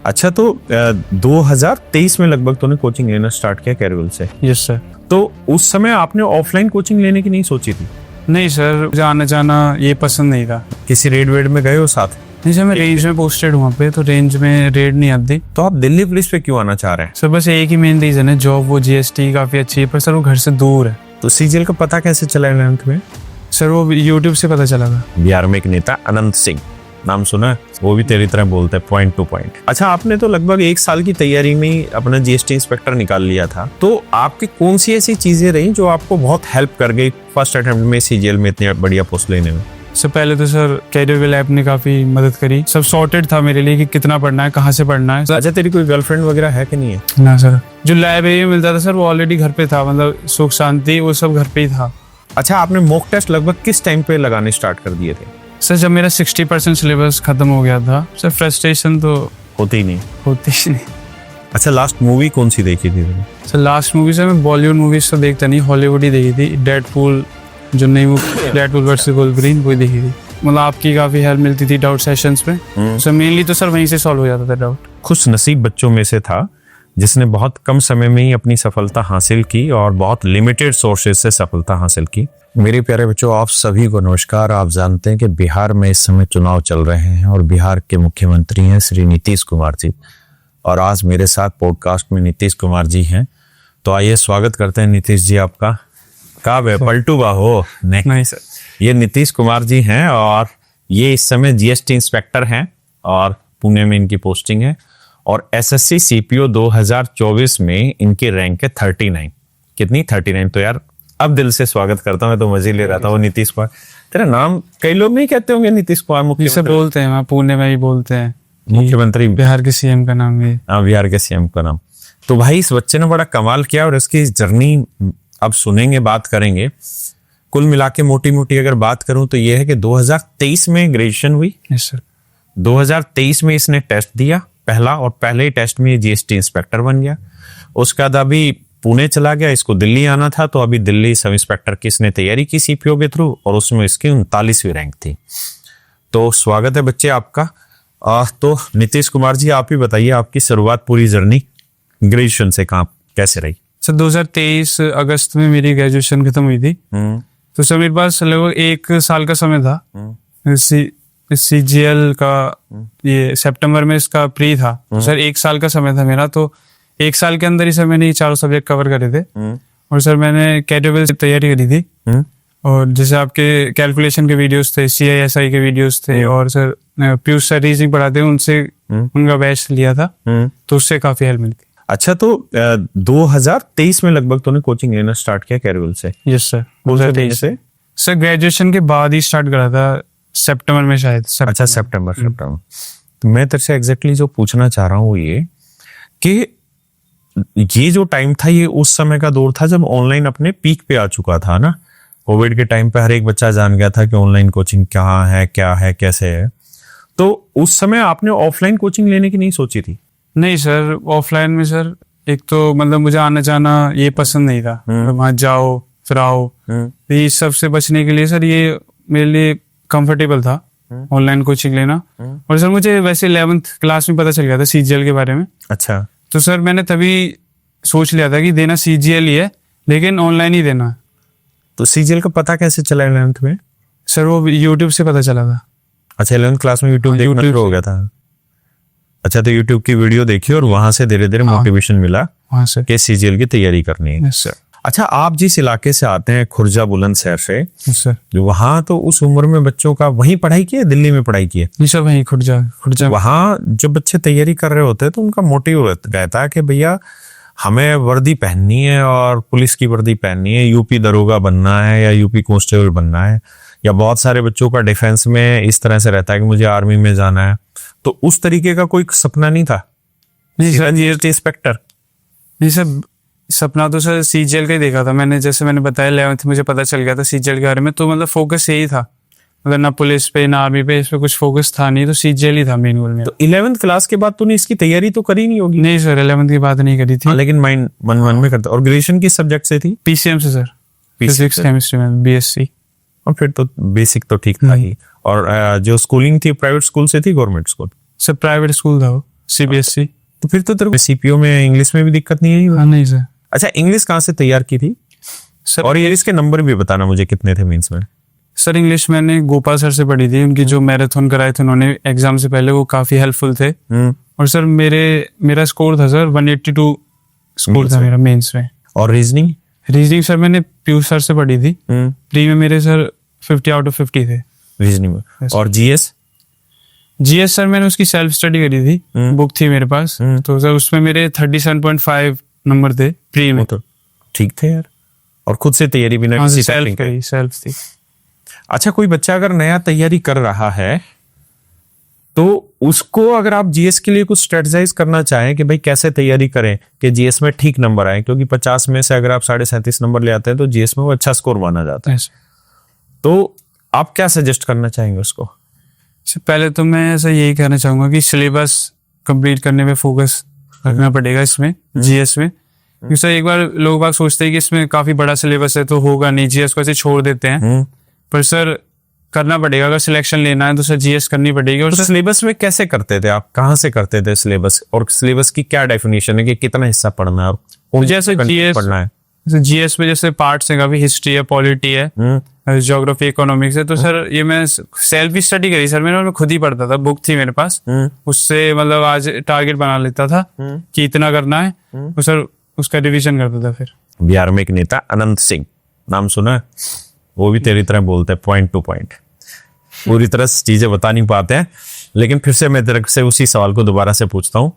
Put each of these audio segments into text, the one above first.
अच्छा, तो 2023 में लगभग तूने कोचिंग लेना स्टार्ट किया कैरवल से। Yes sir. तो उस समय आपने ऑफलाइन कोचिंग लेने की नहीं सोची थी? नहीं सर, मुझे आना जाना ये पसंद नहीं था। किसी रेड वेड में गए हो साथ? नहीं सर, मैं रेंज में पोस्टेड हूँ वहाँ पे, तो रेंज में रेड नहीं आती। तो आप दिल्ली पुलिस पे क्यों आना चाह रहे हैं? सर बस एक ही मेन रीजन है, जॉब वो जीएसटी काफी अच्छी है, पर सर वो घर से दूर है। तो सीजीएल का पता कैसे चला 11th में? सर वो यूट्यूब से पता चला था। बिहार में एक नेता अनंत सिंह, नाम सुना है? वो भी तेरी तरह बोलते हैं पॉइंट टू पॉइंट। अच्छा, आपने तो लगभग 1 साल की तैयारी में ही अपना जीएसटी इंस्पेक्टर निकाल लिया था। तो आपकी कौन सी ऐसी चीजें रही जो आपको बहुत हेल्प कर गई फर्स्ट अटेम्प्ट में सीजीएल में इतनी बढ़िया पोस्ट लेने में? सबसे पहले तो सर कैरियर ऐप ने काफी मदद करी। सब सॉर्टेड था मेरे लिए कि कितना पढ़ना है, कहाँ से पढ़ना है। अच्छा, तेरी कोई गर्लफ्रेंड वगैरह है कि नहीं है? ना सर, जो लाइब्रेरी में मिलता था सर वो ऑलरेडी घर पे था, मतलब सुख शांति वो सब घर पे ही था। अच्छा, आपने मॉक टेस्ट लगभग किस टाइम पे लगाने स्टार्ट कर दिए थे? सर जब मेरा 60% सिलेबस खत्म हो गया था। सर फ्रस्ट्रेशन तो होती ही नहीं। होती ही नहीं। अच्छा, लास्ट मूवी कौन सी देखी थी तुमने? सर लास्ट मूवी सर मैं बॉलीवुड मूवीज तो देखता नहीं, हॉलीवुड ही देखी थी। डेडपूल, जो नई मूवी डेडपूल वर्सेस वुल्वरीन, वो देखी थी। मतलब आपकी काफी हेल्प मिलती थी डाउट सेशंस में। सर मेनली तो सर वहीं से सॉल्व हो जाता था डाउट। खुश नसीब बच्चों में से था जिसने बहुत कम समय में ही अपनी सफलता हासिल की और बहुत लिमिटेड सोर्सेज से सफलता हासिल की। मेरे प्यारे बच्चों, आप सभी को नमस्कार। आप जानते हैं कि बिहार में इस समय चुनाव चल रहे हैं और बिहार के मुख्यमंत्री हैं श्री नीतीश कुमार जी, और आज मेरे साथ पॉडकास्ट में नीतीश कुमार जी हैं। तो आइए स्वागत करते हैं नीतीश जी आपका। का वे पलटू बा हो? नहीं सर, ये नीतीश कुमार जी हैं और ये इस समय जीएसटी इंस्पेक्टर हैं और पुणे में इनकी पोस्टिंग है। और एसएससी सीपीओ 2024 में इनकी रैंक है 39। कितनी? 39। तो यार अब दिल से स्वागत करता हूँ, मैं तो मजे ले रहा था। वो नीतीश कुमार, तेरा नाम कई लोग नहीं कहते होंगे नीतीश कुमार? मुख्यमंत्री बोलते हैं, वहाँ पुणे में ही बोलते हैं मुख्यमंत्री, बिहार के सीएम का नाम है। हाँ, बिहार के सीएम का नाम। तो भाई इस बच्चे ने बड़ा कमाल किया और इसकी जर्नी अब सुनेंगे, बात करेंगे। कुल मिला के मोटी मोटी अगर बात करूं तो ये है कि 2023 में ग्रेजुएशन हुई। Yes sir. 2023 में इसने टेस्ट दिया पहला, और पहले ही टेस्ट में जीएसटी इंस्पेक्टर बन गया। उसके बाद अभी पुणे चला गया, इसको दिल्ली आना था, तो अभी दिल्ली सब इंस्पेक्टर की इसने तैयारी की सीपीओ के थ्रू, और उसमें इसकी 39वीं रैंक थी। तो स्वागत है बच्चे आपका। तो नीतीश कुमार जी, आप ही बताइए आपकी शुरुआत पूरी जर्नी ग्रेजुएशन से कहाँ कैसे रही? सर 2023 अगस्त में मेरी ग्रेजुएशन खत्म हुई थी। तो सर मेरे पास लगभग 1 साल का समय था। सीजीएल का ये सितंबर में इसका प्री था। तो सर 1 साल का समय था मेरा। तो 1 साल के अंदर ही सर मैंने ये 4 सब्जेक्ट कवर करे थे। और सर मैंने कैरियर से तैयारी करी थी। और जैसे आपके कैलकुलेशन के वीडियोस थे, CISI के वीडियोस थे, और सर पीयूष सर रीजनिंग पढ़ाते हैं, उनसे उनका बैच लिया था। तो उससे काफी हेल्प मिलती। अच्छा, तो 2023 में लगभग तूने कोचिंग लेना स्टार्ट किया कैरवल से? Yes sir. 2023 से? सर ग्रेजुएशन के बाद ही स्टार्ट करा था, सितंबर में शायद। अच्छा, सितंबर। तो मैं तेरे से एग्जैक्टली जो पूछना चाह रहा हूँ वो ये कि ये जो टाइम था, ये उस समय का दौर था जब ऑनलाइन अपने पीक पे आ चुका था ना। कोविड के टाइम पे हर एक बच्चा जान गया था कि ऑनलाइन कोचिंग कहाँ है, क्या है, कैसे है। तो उस समय आपने ऑफलाइन कोचिंग लेने की नहीं सोची थी? नहीं सर, ऑफलाइन में सर एक तो मतलब मुझे आना जाना ये पसंद नहीं था। वहां जाओ फिर आओ, तो ये सबसे बचने के लिए सर ये मेरे लिए कंफर्टेबल था ऑनलाइन कोचिंग लेना। और सर मुझे वैसे 11th क्लास में पता चल गया था सीजीएल के बारे में। अच्छा। तो सर मैंने तभी सोच लिया था कि देना सीजीएल ही है, लेकिन ऑनलाइन ही देना है। तो सीजीएल का पता कैसे चला 11th में? सर वो यूट्यूब से पता चला था। अच्छा, 11th क्लास में यूट्यूब देखना शुरू हो गया था? अच्छा, तो यूट्यूब की वीडियो देखी और वहां से धीरे धीरे मोटिवेशन मिला वहां से कि सीजीएल की तैयारी करनी है। Yes sir. अच्छा, आप जिस इलाके से आते हैं खुर्जा बुलंदशहर से, सर जो वहां तो उस उम्र में बच्चों का वहीं पढ़ाई की है, दिल्ली में पढ़ाई की है? ये सब वहीं खुर्जा। वहां जब बच्चे तैयारी कर रहे होते हैं तो उनका मोटिव रहता है कि भैया हमें वर्दी पहननी है और पुलिस की वर्दी पहननी है, यूपी दरोगा बनना है या यूपी कांस्टेबल बनना है, या बहुत सारे बच्चों का डिफेंस में इस तरह से रहता है कि मुझे आर्मी में जाना है। तो उस तरीके का कोई सपना नहीं था? नहीं सर, जीएसटी इंस्पेक्टर? नहीं सर, सपना तो सर सीजीएल का ही देखा था मैंने। जैसे मैंने बताया 11th मुझे पता चल गया था सीजीएल के बारे में, तो मतलब फोकस यही था। मतलब ना पुलिस पे ना आर्मी पे, इस पे कुछ फोकस था नहीं, तो सीजीएल ही था मेन गोल में। तो 11th क्लास के बाद तूने इसकी तैयारी तो करी नहीं होगी? नहीं सर, 11th की बात नहीं करी थी। लेकिन माइंड मन में करता। और ग्रेजुएशन किस सब्जेक्ट से थी? पीसीएम से सर, फिजिक्स केमिस्ट्री में बीएससी। और फिर तो बेसिक तो ठीक था ही। और जो स्कूलिंग थी प्राइवेट स्कूल से थी government school? Sir private school था वो, CBSE। तो फिर तो तेरे को सीपीओ में इंग्लिश में भी दिक्कत नहीं आई? हाँ नहीं सर। अच्छा, इंग्लिश कहाँ से तैयार की थी? सर और ये इसके नंबर भी बताना मुझे कितने थे मेंस में? सर इंग्लिश मैंने गोपाल सर से पढ़ी थी, उनकी जो मैराथन कराए थे उन्होंने एग्जाम से पहले, वो काफी हेल्पफुल थे। और सर मेरा स्कोर था सर 182 स्कोर था मेरा मेंस में। और रीजनिंग? रीजनिंग सर मैंने पीयूष सर से पढ़ी थी, प्री में मेरे सर 50 आउट ऑफ 50 थे रीजनिंग में। Yes. और जीएस? जीएस सर मैंने उसकी सेल्फ स्टडी करी थी, बुक थी मेरे पास, तो सर उसमें मेरे 37.5 नंबर थे प्री में। तो ठीक थे यार। और खुद से तैयारी बिना हाँ किसी सेल्फ टेक्निक के? करी, सेल्फ थी। अच्छा, कोई बच्चा अगर नया तैयारी कर रहा है तो उसको अगर आप जीएस के लिए कुछ स्ट्रेटजाइज करना चाहें कि भाई कैसे तैयारी करें कि जीएस में ठीक नंबर आए, क्योंकि 50 में से अगर आप 37.5 नंबर ले आते हैं तो जीएस में वो अच्छा स्कोर माना जाता है, Yes. तो आप क्या सजेस्ट करना चाहेंगे उसको? सर पहले तो मैं ऐसा यही कहना चाहूंगा कि सिलेबस कंप्लीट करने में फोकस रखना पड़ेगा इसमें, जीएस में। क्योंकि सर एक बार लोग बाग सोचते हैं कि इसमें काफी बड़ा सिलेबस है तो होगा नहीं, जीएस को ऐसे छोड़ देते हैं, पर सर करना पड़ेगा। अगर सिलेक्शन लेना है तो सर जीएस करनी पड़ेगी। और तो सर सिलेबस में कैसे करते थे आप? कहाँ से करते थे सिलेबस? और सिलेबस की क्या डेफिनेशन है कि कितना हिस्सा पढ़ना है और कौन जैसे सा जीएस पढ़ना है? जीएस में जैसे पार्ट्स हैं काफी, हिस्ट्री है, पॉलिटी है, ज्योग्राफी, इकोनॉमिक्स है। तो सर ये मैं सेल्फ स्टडी करी सर मैंने, और मैं खुद ही पढ़ता था, बुक थी मेरे पास, उससे मतलब आज टारगेट बना लेता था कि इतना करना है, तो सर उसका रिवीजन करता था। फिर बिहार में एक नेता अनंत सिंह, नाम सुना है? वो भी तेरी तरह बोलते हैं पॉइंट टू पॉइंट, पूरी तरह से चीजें बता नहीं पाते हैं। लेकिन फिर से मैं तेरे से उसी सवाल को दोबारा से पूछता हूँ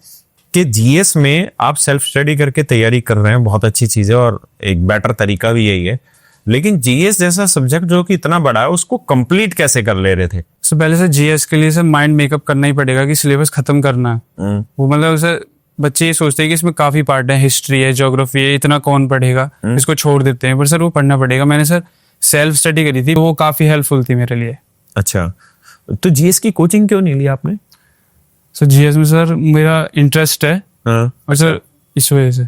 कि जीएस में आप सेल्फ स्टडी करके तैयारी कर रहे हैं, बहुत अच्छी चीज है और एक बेटर तरीका भी यही है, लेकिन जीएस जैसा सब्जेक्ट जो कि इतना बड़ा है उसको कंप्लीट कैसे कर ले रहे थे? सर पहले से जीएस के लिए सर माइंड मेकअप करना ही पड़ेगा कि सिलेबस खत्म करना है। वो मतलब सर बच्चे ये सोचते हैं कि इसमें काफी पार्ट है, हिस्ट्री है, ज्योग्राफी है, इतना कौन पढ़ेगा, इसको छोड़ देते हैं, पर सर वो पढ़ना पड़ेगा। मैंने सर सेल्फ स्टडी करी थी, वो काफी हेल्पफुल थी मेरे लिए। अच्छा, तो जीएस की कोचिंग क्यों नहीं ली आपने? सर जीएस में सर मेरा इंटरेस्ट है, हाँ। और सर इस वजह से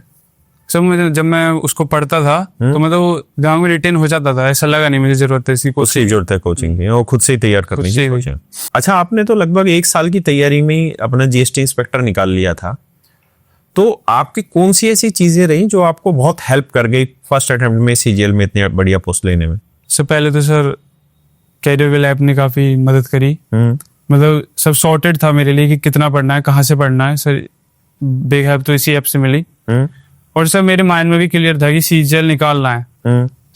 सर मुझे जब मैं उसको पढ़ता था तो मतलब वो दिमाग में रिटेन हो जाता था, ऐसा लगा नहीं मुझे जरूरत है इसकी उससे जरूरत है कोचिंग की, वो खुद से ही तैयार करनी खुद से ही। चाहिए। अच्छा, आपने तो लगभग 1 साल की तैयारी में ही अपना जीएसटी इंस्पेक्टर निकाल लिया था, तो आपकी कौन सी ऐसी चीजें रही जो आपको बहुत हेल्प कर गई फर्स्ट अटेम्प्ट में सीजीएल में इतनी बढ़िया पोस्ट लेने में? सर पहले तो सर कैरियर वेल ऐप ने काफी मदद करी, मतलब सब सॉर्टेड था मेरे लिए कि कितना पढ़ना है, कहाँ से पढ़ना है। सर बिग हेल्प तो इसी ऐप से मिली, और सर मेरे माइंड में भी क्लियर था कि सीजीएल निकालना है,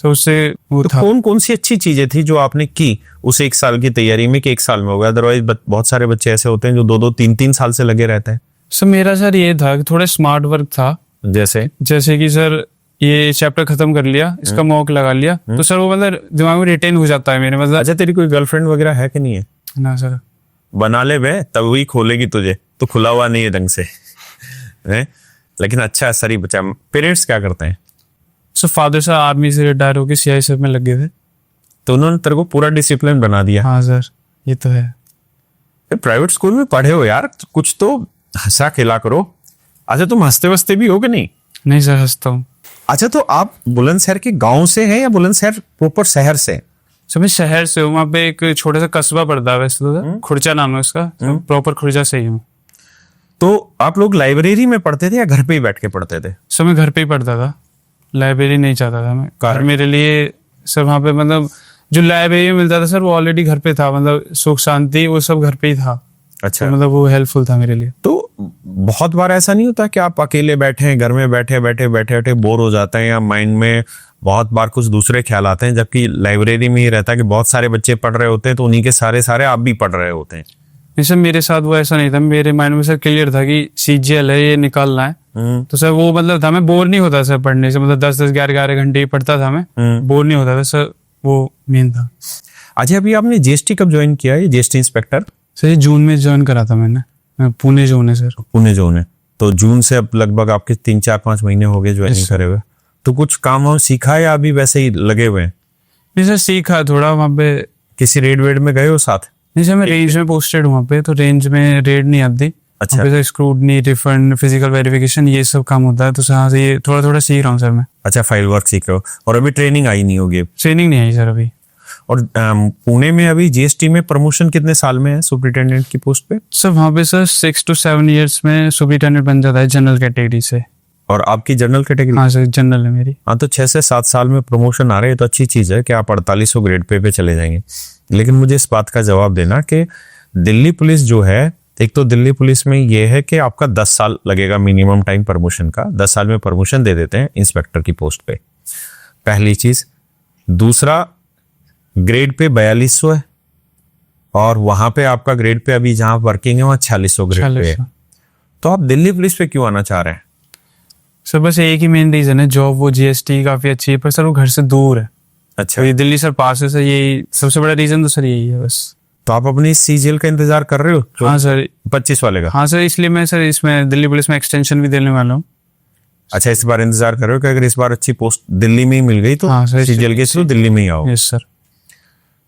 तो उससे वो तो था। कौन कौन सी अच्छी चीजें थी जो आपने की उस 1 साल की तैयारी में कि 1 साल में हो गया? अदरवाइज बहुत सारे बच्चे ऐसे होते हैं जो 2-2, 3-3 साल से लगे रहते हैं। सर मेरा सर ये था कि थोड़ा स्मार्ट वर्क था, जैसे कि सर ये चैप्टर खत्म कर लिया, इसका मॉक लगा लिया, तो सर वो मतलब दिमाग में रिटेन हो जाता है मेरे, मतलब। अच्छा, तेरी कोई गर्लफ्रेंड वगैरह है कि नहीं है? ना सर। बना ले बे, तब वही खोलेगी तुझे, तो खुला हुआ नहीं है ढंग से है? लेकिन अच्छा सर ही बचा। पेरेंट्स क्या करते हैं? सर फादर साहब आर्मी से रिटायर होकर सीआईएसएफ में लग गए थे, तो उन्होंने तेरे को पूरा डिसिप्लिन बना दिया। हाँ सर ये तो है। प्राइवेट स्कूल में पढ़े हो यार, कुछ तो हंसा खिला करो। अच्छा, तुम हंसते वस्ते भी हो कि नहीं? नहीं सर हंसता हूँ। अच्छा, तो आप बुलंदशहर के गांव से हैं या बुलंदशहर प्रॉपर शहर से? सर मैं शहर से हूँ, वहाँ पे एक छोटा सा कस्बा पड़ता है वैसे तो, खुर्चा नाम है उसका, प्रॉपर खुर्जा से ही हूँ। तो आप लोग लाइब्रेरी में पढ़ते थे या घर पे ही बैठ के पढ़ते थे? सर मैं घर पे ही पढ़ता था, लाइब्रेरी नहीं चाहता था मैं। घर मेरे लिए सर वहाँ पे मतलब जो लाइब्रेरी में मिलता था सर वो ऑलरेडी घर पे था, मतलब सुख शांति वो सब घर पे ही था। अच्छा, तो मतलब वो हेल्पफुल था मेरे लिए। तो बहुत बार ऐसा नहीं होता कि आप अकेले बैठे हैं घर में, बैठे बैठे बोर हो जाते हैं या माइंड में बहुत बार कुछ दूसरे ख्याल आते हैं, जबकि लाइब्रेरी में ये रहता है कि बहुत सारे बच्चे पढ़ रहे होते हैं तो उन्हीं के सारे आप भी पढ़ रहे होते हैं? नहीं सर मेरे साथ वो ऐसा नहीं था, मेरे माइंड में सर क्लियर था कि सीजीएल है, ये निकालना है। तो सर वो मतलब था, मैं बोर नहीं होता सर पढ़ने से, मतलब 10-10, 11-11 घंटे पढ़ता था मैं, बोर नहीं होता था सर, वो मेन था। अच्छा, अभी आपने जीएसटी कब ज्वाइन किया है, जीएसटी इंस्पेक्टर? सर ये जून में ज्वाइन करा था मैंने, पुणे जोन है सर। पुणे जोन है, तो जून से अब लगभग आपके 3-4-5 महीने हो गए ज्वाइनिंग करे हुए। तो कुछ काम वाम सीखा है या अभी वैसे ही लगे हुए हैं? नहीं सर सीखा थोड़ा वहाँ पे। किसी रेड वेड में गए हो साथ? नहीं सर मैं रेंज में पोस्टेड हूँ वहाँ पे, तो रेंज में रेड नहीं आती। अच्छा, sir scrutiny, refund, physical verification ये सब काम होता है, तो यहाँ से ये थोड़ा थोड़ा सीख रहा हूँ सर मैं। अच्छा, फाइल वर्क सीख रहे हो और अभी ट्रेनिंग आई नहीं होगी? ट्रेनिंग नहीं आई सर अभी। और पुणे में अभी जीएसटी में प्रमोशन कितने साल में है सुपरिटेंडेंट की पोस्ट पे? सर वहाँ पे सर 6 to 7 ईयर्स में सुपरिटेंडेंट बन जाता है जनरल कैटेगरी से। और आपकी जनरल कैटेगरी? हाँ सर जनरल है मेरी। हाँ, तो 6 से 7 साल में प्रमोशन आ रहे हैं तो अच्छी चीज है कि आप 4800 ग्रेड पे चले जाएंगे। लेकिन मुझे इस बात का जवाब देना कि दिल्ली पुलिस जो है, एक तो दिल्ली पुलिस में ये है कि आपका 10 साल लगेगा मिनिमम टाइम प्रमोशन का, 10 साल में प्रमोशन दे देते हैं इंस्पेक्टर की पोस्ट पे, पहली चीज। दूसरा, ग्रेड पे 4200 है और वहां पे आपका ग्रेड पे अभी जहां वर्किंग है वहां 4600 ग्रेड पे है। तो आप दिल्ली पुलिस पे क्यों आना चाह रहे हैं? सर बस एक ही मेन रीजन है, जॉब वो जीएसटी काफी अच्छी है, पर सर वो घर से दूर है। अच्छा, तो ये दिल्ली सर पास है सर, यही सबसे बड़ा रीजन तो सर यही है बस। तो आप अपनी सीजीएल का इंतजार कर रहे हो? हाँ सर 25 वाले का? हाँ सर, इसलिए मैं सर इसमें दिल्ली पुलिस में एक्सटेंशन भी देने वाला हूँ। अच्छा, इस बार इंतजार कर रहे हो कि अगर इस बार अच्छी पोस्ट दिल्ली में ही मिल गई तो हाँ सर, सीजीएल के थ्रू दिल्ली में ही आओ। Yes sir.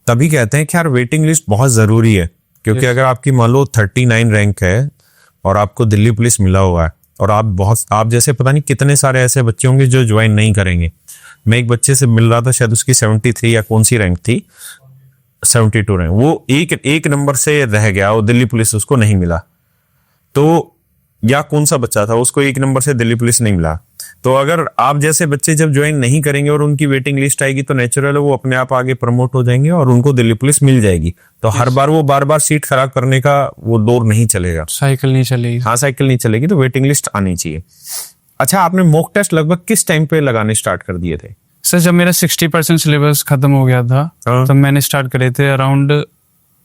तभी कहते हैं कि यार वेटिंग लिस्ट बहुत जरूरी है, क्योंकि अगर आपकी मान लो 39 रैंक है और आपको दिल्ली पुलिस मिला हुआ है और आप जैसे पता नहीं कितने सारे ऐसे बच्चे होंगे जो ज्वाइन नहीं करेंगे। मैं एक बच्चे से मिल रहा था, शायद उसकी 73 या कौन सी रैंक थी, 72 रैंक, वो एक नंबर से रह गया, वो दिल्ली पुलिस उसको नहीं मिला। तो या कौन सा बच्चा था, उसको 1 नंबर से दिल्ली पुलिस नहीं मिला। तो अगर आप जैसे बच्चे जब ज्वाइन नहीं करेंगे और उनकी वेटिंग लिस्ट आएगी तो नेचुरल है वो अपने आप आगे प्रमोट हो जाएंगे और उनको दिल्ली पुलिस मिल जाएगी। तो हर बार वो बार सीट खराब करने का वो दौर नहीं चलेगा, साइकिल नहीं चलेगी। हाँ, साइकिल नहीं चलेगी, तो वेटिंग लिस्ट आनी चाहिए। अच्छा, आपने मॉक टेस्ट लगभग किस टाइम पे लगाने स्टार्ट कर दिए थे? सर जब मेरा 60% सिलेबस खत्म हो गया था तब मैंने स्टार्ट करे थे अराउंड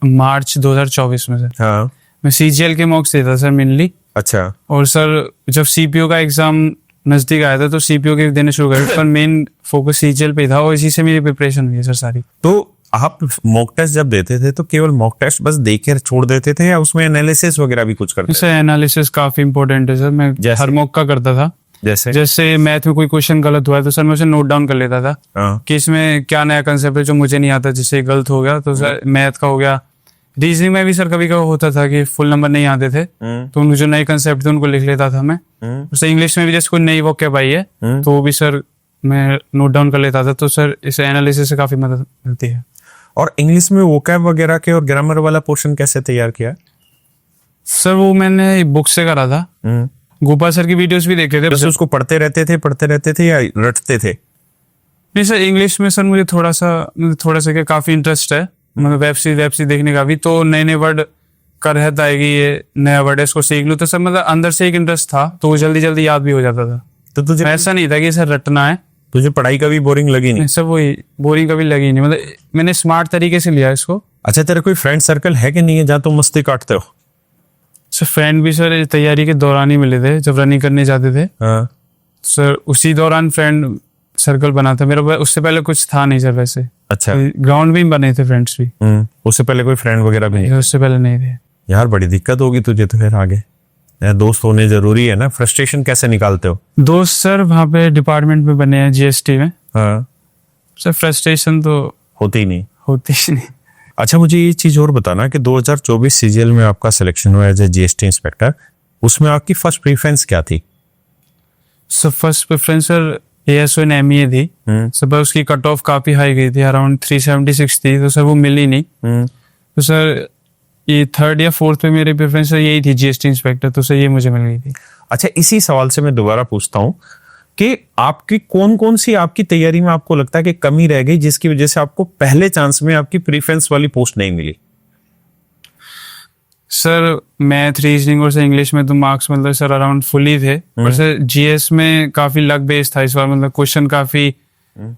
मार्च 2024 में सर। हाँ, मैं सीजीएल के मॉक्स देता सर मेनली। अच्छा। और सर जब सीपीओ का एग्जाम नजदीक आया था तो सीपीओ के देने शुरू करे, पर मेन फोकस सीजीएल पे था और इसी से मेरी प्रिपरेशन हुई है सर सारी। तो आप मॉक टेस्ट जब देते थे तो केवल मॉक टेस्ट बस देकर छोड़ देते थे या उसमें एनालिसिस वगैरह भी कुछ करते थे? सर एनालिसिस काफी इंपॉर्टेंट है सर, मैं हर मॉक का करता था। जैसे मैथ में कोई क्वेश्चन गलत हुआ है तो सर मैं उसे नोट डाउन कर लेता था कि इसमें क्या नया कंसेप्ट है जो मुझे नहीं आता, जिससे गलत हो गया। तो सर मैथ का हो गया, रीजनिंग में भी सर कभी कभी होता था कि फुल नंबर नहीं आते थे तो उन जो नए कंसेप्ट थे उनको लिख लेता था मैं। सर इंग्लिश में भी जैसे कोई नई वोकैब आई है तो वो भी सर मैं नोट डाउन कर लेता था। तो सर इस एनालिसिस से काफी मदद मिलती है। और इंग्लिश में वोकैब वगैरह के और ग्रामर वाला पोर्शन कैसे तैयार किया? सर वो मैंने बुक से करा था, गोपाल सर की वीडियोस भी देखे थे। बस उसको पढ़ते रहते थे या रटते थे? नहीं सर, इंग्लिश में सर मुझे थोड़ा सा क्या काफी इंटरेस्ट है, मतलब वेब सीरीज देखने का भी। तो नए वर्ड का रहता है कि ये नया वर्ड है, इसको सीख लूं। तो सर मतलब अंदर से एक इंटरेस्ट था तो वो जल्दी याद भी हो जाता था। तो तुझे ऐसा नहीं था कि सर रटना है। तुझे पढ़ाई कभी बोरिंग लगी नहीं? सर वही बोरिंग कभी लगी नहीं, मतलब मैंने स्मार्ट तरीके से लिया इसको। अच्छा, तेरा कोई फ्रेंड सर्कल है कि नहीं है जहाँ तुम मस्ती काटते हो? सर फ्रेंड भी सर तैयारी के दौरान ही मिले थे जब रनिंग करने जाते थे। हाँ। सर उसी दौरान फ्रेंड सर्कल बना था मेरा, उससे पहले कुछ था नहीं सर वैसे। अच्छा, ग्राउंड भी बने थे फ्रेंड्स भी। उससे पहले कोई फ्रेंड वगैरह भी नहीं? उससे पहले नहीं थे। यार बड़ी दिक्कत होगी तुझे तो फिर आगे। दोस्त होने जरूरी है ना। फ्रस्ट्रेशन कैसे निकालते हो? दोस्त सर वहाँ पे डिपार्टमेंट में बने हैं जीएसटी में। हाँ। सर फ्रस्ट्रेशन तो होती ही नहीं। अच्छा, मुझे ये चीज और बताना कि 2024 सीजीएल में आपका सिलेक्शन हुआ एज ए जीएसटी इंस्पेक्टर, उसमें आपकी फर्स्ट प्रेफरेंस क्या थी? Sir first preference sir ASO and MEA थी। सर उसकी कट ऑफ काफी हाई गई थी, अराउंड 376 थी, तो सर वो मिली नहीं। तो सर ये 3rd या 4th पे मेरी प्रेफरेंस यही थी जीएसटी इंस्पेक्टर, तो सर ये मुझे मिल गई थी। अच्छा, इसी सवाल से मैं दोबारा पूछता हूँ कि आपकी कौन सी आपकी तैयारी में आपको लगता है कि कमी रह गई जिसकी वजह से आपको पहले चांस में आपकी प्रेफरेंस वाली पोस्ट नहीं मिली? सर मैथ, रीजनिंग और सर इंग्लिश में तो मार्क्स मतलब सर अराउंड फुल ही थे। और सर जीएस में काफी लक बेस्ड था इस बार, मतलब क्वेश्चन काफी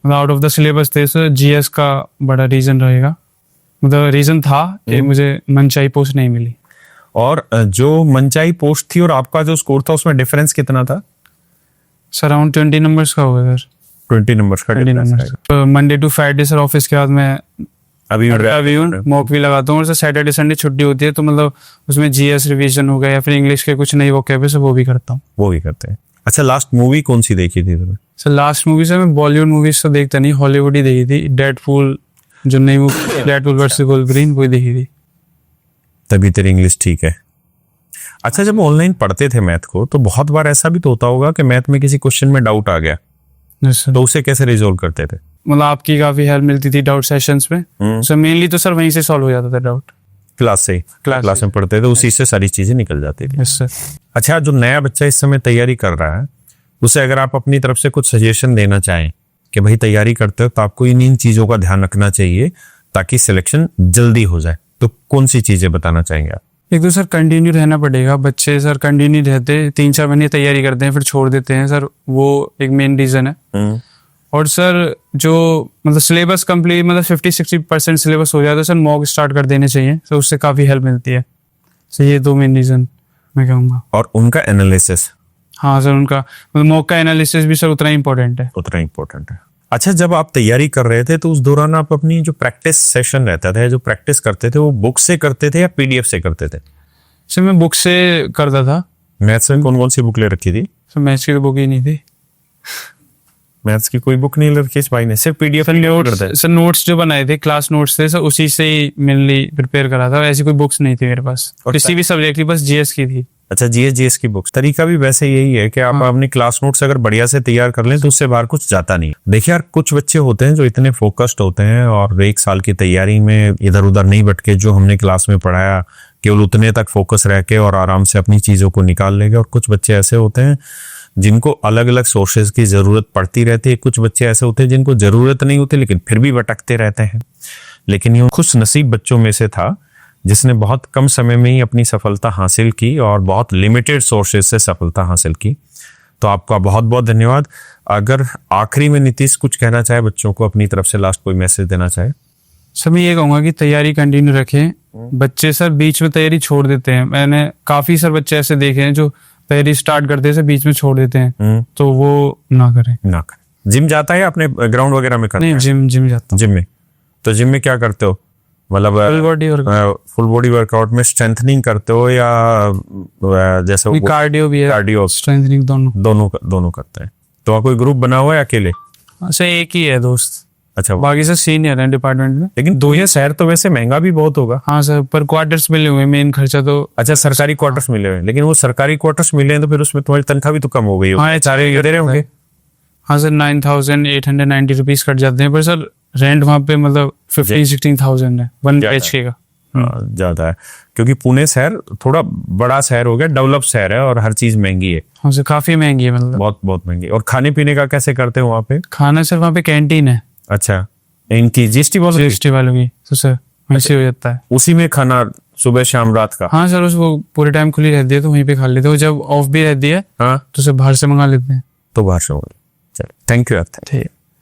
आउट ऑफ द सिलेबस थे। सर जीएस का बड़ा रीजन रहेगा, मतलब रीजन था कि मुझे मनचाही पोस्ट नहीं मिली। और जो मनचाही पोस्ट थी और आपका जो स्कोर था उसमें डिफरेंस कितना था? सर अराउंड 20 नंबर्स का होगा सर। 20 नंबर्स का difference. Monday to Friday sir office के बाद मैं अभी मॉक भी लगाता हूँ और सर सैटरडे संडे छुट्टी होती है तो मतलब उसमें जीएस रिवीजन हो गया या फिर इंग्लिश के कुछ नई वोकैब है सर वो भी करता हूँ। वो भी करते हैं। अच्छा, लास्ट मूवी कौन सी देखी थी तुमने? सर लास्ट मूवी सर मैं बॉलीवुड मूवीज तो देखता नहीं, हॉलीवुड ही देखी थी। डेडपूल जो नई मूवी डेडपूल वर्सेस वुल्वरीन वही देखी थी। तभी तेरी इंग्लिश ठीक है। अच्छा, जब ऑनलाइन पढ़ते थे मैथ को तो बहुत बार ऐसा भी तो होता होगा कि मैथ में किसी क्वेश्चन में डाउट आ गया, तो उसे कैसे रिजोल्व करते थे? मतलब आपकी काफी हेल्प मिलती थी डाउट सेशंस में। सर मेनली तो सर वहीं से सॉल्व हो जाता था डाउट। क्लास से क्लास में पढ़ते थे, उसी से सारी चीजें निकल जाती थी। Yes sir. अच्छा, जो नया बच्चा इस समय तैयारी कर रहा है उसे अगर आप अपनी तरफ से कुछ सजेशन देना चाहें कि भाई तैयारी करते हो तो आपको इन चीजों का ध्यान रखना चाहिए ताकि सिलेक्शन जल्दी हो जाए, तो कौन सी चीजें बताना चाहेंगे आप? एक तो सर कंटिन्यू रहना पड़ेगा। बच्चे सर कंटिन्यू रहते 3-4 महीने तैयारी करते हैं फिर छोड़ देते हैं सर, वो एक मेन रीजन है। और सर जो मतलब सिलेबस कंप्लीट मतलब 50-60% सिलेबस हो जाता है सर, मॉक स्टार्ट कर देने चाहिए, तो उससे काफी हेल्प मिलती है। सो ये 2 मेन रीजन मैं कहूँगा। और उनका एनालिसिस? हाँ सर, उनका मतलब मॉक का एनालिसिस भी सर उतना ही इम्पोर्टेंट है। उतना इम्पोर्टेंट है। अच्छा, जब आप तैयारी कर रहे थे तो उस दौरान आप अपनी जो प्रैक्टिस सेशन रहता था, जो प्रैक्टिस करते थे, वो बुक से करते थे या पीडीएफ से करते थे? सर मैं बुक से करता था। मैथ्स में कौन कौन सी बुक ले रखी थी? सर मैथ्स की तो बुक ही नहीं थी। मैथ्स की कोई बुक नहीं ले रखी इस भाई ने, सिर्फ पीडीएफ? सर नोट्स जो बनाए थे, क्लास नोट्स थे सर, उसी से ही मेनली प्रिपेयर करा था। ऐसी कोई बुक्स नहीं थी मेरे पास किसी भी सब्जेक्ट की, बस जीएस की थी। अच्छा, जीएस की बुक्स। तरीका भी वैसे यही है कि आप अपनी क्लास नोट्स अगर बढ़िया से तैयार कर लें तो उससे बाहर कुछ जाता नहीं। देखिए यार, कुछ बच्चे होते हैं जो इतने फोकस्ड होते हैं और 1 साल की तैयारी में इधर उधर नहीं भटके, जो हमने क्लास में पढ़ाया केवल उतने तक फोकस रह के और आराम से अपनी चीजों को निकाल लेंगे। और कुछ बच्चे ऐसे होते हैं जिनको अलग अलग सोर्सेज की जरूरत पड़ती रहती है। कुछ बच्चे ऐसे होते हैं जिनको जरूरत नहीं होती लेकिन फिर भी भटकते रहते हैं। लेकिन ये खुश नसीब बच्चों में से था जिसने बहुत कम समय में ही अपनी सफलता हासिल की और बहुत लिमिटेड सोर्सेज से सफलता हासिल की। तो आपका बहुत बहुत धन्यवाद। अगर आखिरी में नीतीश कुछ कहना चाहे बच्चों को, अपनी तरफ से लास्ट कोई मैसेज देना चाहे? सर मैं ये कहूँगा कि तैयारी कंटिन्यू रखें। बच्चे सर बीच में तैयारी छोड़ देते हैं। मैंने काफी सर बच्चे ऐसे देखे हैं जो तैयारी स्टार्ट करते हैं बीच में छोड़ देते हैं, तो वो ना करें। जिम जाता है अपने ग्राउंड वगैरह में करते हैं? नहीं, जिम जाता हूँ। जिम में? तो जिम में क्या करते हो? मतलब फुल बॉडी वर्कआउट में स्ट्रेंथनिंग करते हो या जैसे कार्डियो भी है, कार्डियो स्ट्रेंथनिंग दोनों करते हैं? तो कोई ग्रुप बना हुआ है अकेले? सर एक ही है दोस्त। अच्छा, बाकी सर सीनियर है डिपार्टमेंट में। लेकिन 2 शहर तो वैसे महंगा भी बहुत होगा। हाँ सर, पर क्वार्टर्स मिले हुए, मेन खर्चा तो। अच्छा, सरकारी क्वार्टर्स मिले हुए, लेकिन वो सरकारी क्वार्टर्स मिले हैं तो फिर उसमें तुम्हारी तनख्वाह भी तो कम हो गई होगी। हाँ, सारे दे रहे होंगे। हाँ सर, 9,890 रुपीज कट जाते हैं, पर सर रेंट वहाँ पे मतलब 15-16,000 है 1 BHK का। ज्यादा है क्योंकि पुणे शहर थोड़ा बड़ा शहर हो गया, डेवलप शहर है और हर चीज महंगी है। हाँ सर, काफी महंगी है, मतलब बहुत बहुत महंगी। और खाने पीने का कैसे करते हो वहाँ पे? खाना सर वहाँ पे कैंटीन है। अच्छा, इनकी जीएसटी वालों की तो सर वैसे हो जाता है। उसी में खाना सुबह शाम रात का? हाँ सर, उसको पूरे टाइम खुली रहती है तो वहीं पे खा लेते हो। जब ऑफ भी रहती है हाँ तो सर बाहर से मंगा लेते हैं। तो बाहर से। चलो, थैंक यू। ठीक।